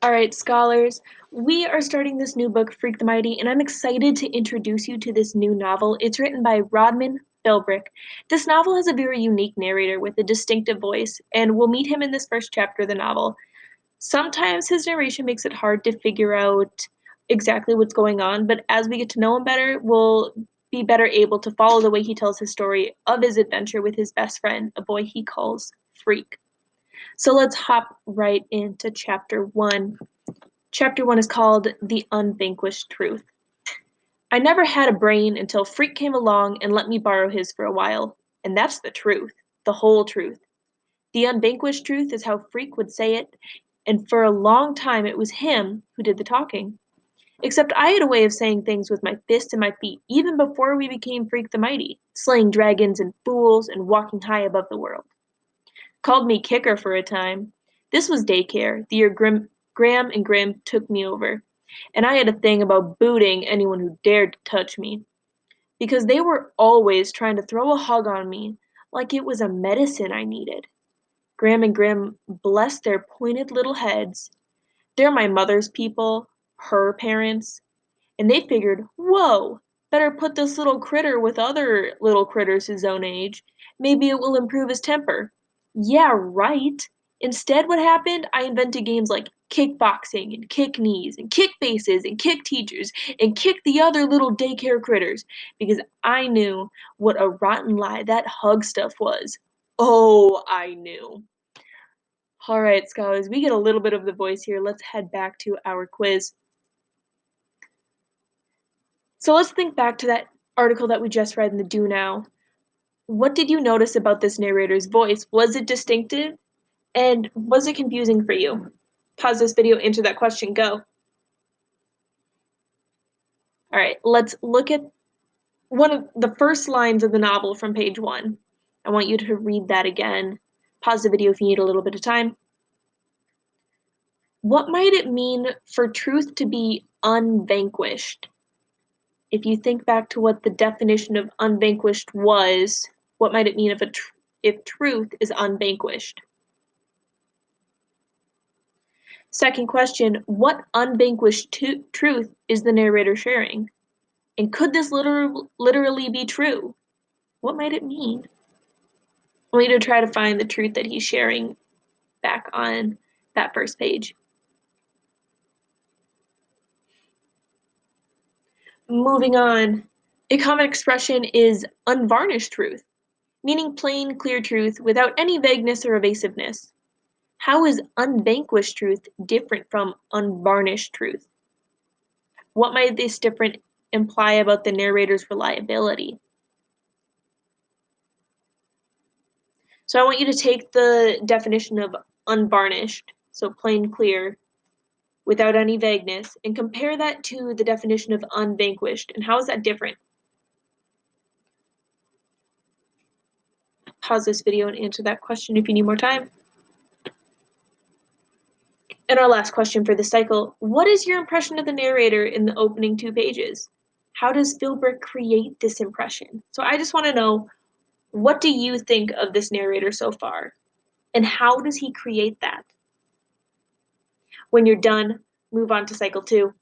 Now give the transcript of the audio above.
All right, scholars, we are starting this new book, Freak the Mighty, and I'm excited to introduce you to this new novel. It's written by Rodman Philbrick. This novel has a very unique narrator with a distinctive voice, and we'll meet him in this first chapter of the novel. Sometimes his narration makes it hard to figure out exactly what's going on, but as we get to know him better, we'll be better able to follow the way he tells his story of his adventure with his best friend, a boy he calls Freak. So let's hop right into chapter 1. Chapter 1 is called The Unvanquished Truth. I never had a brain until Freak came along and let me borrow his for a while. And that's the truth, the whole truth. The unvanquished truth is how Freak would say it, and for a long time it was him who did the talking. Except I had a way of saying things with my fists and my feet even before we became Freak the Mighty, slaying dragons and fools and walking high above the world. Called me Kicker for a time. This was daycare, the year Graham and Grim took me over, and I had a thing about booting anyone who dared to touch me, because they were always trying to throw a hug on me like it was a medicine I needed. Graham and Grim blessed their pointed little heads. They're my mother's people, her parents, and they figured, whoa, better put this little critter with other little critters his own age. Maybe it will improve his temper. Yeah, right. Instead, what happened? I invented games like kickboxing and kick knees and kick faces and kick teachers and kick the other little daycare critters because I knew what a rotten lie that hug stuff was. Oh, I knew. All right, scholars, we get a little bit of the voice here. Let's head back to our quiz. So let's think back to that article that we just read in the Do Now. What did you notice about this narrator's voice? Was it distinctive? And was it confusing for you? Pause this video, answer that question, go. All right, let's look at one of the first lines of the novel from page 1. I want you to read that again. Pause the video if you need a little bit of time. What might it mean for truth to be unvanquished? If you think back to what the definition of unvanquished was, what might it mean if truth is unvanquished? Second question, what unvanquished truth is the narrator sharing? And could this literally be true? What might it mean? I want you to try to find the truth that he's sharing back on that first page. Moving on, a common expression is unvarnished truth, meaning plain, clear truth without any vagueness or evasiveness. How is unvanquished truth different from unvarnished truth? What might this difference imply about the narrator's reliability? So I want you to take the definition of unvarnished, so plain, clear, without any vagueness, and compare that to the definition of unvanquished. And how is that different? Pause this video and answer that question if you need more time. And our last question for this cycle, what is your impression of the narrator in the opening 2 pages? How does Philbrick create this impression? So I just want to know, what do you think of this narrator so far? And how does he create that? When you're done, move on to cycle 2.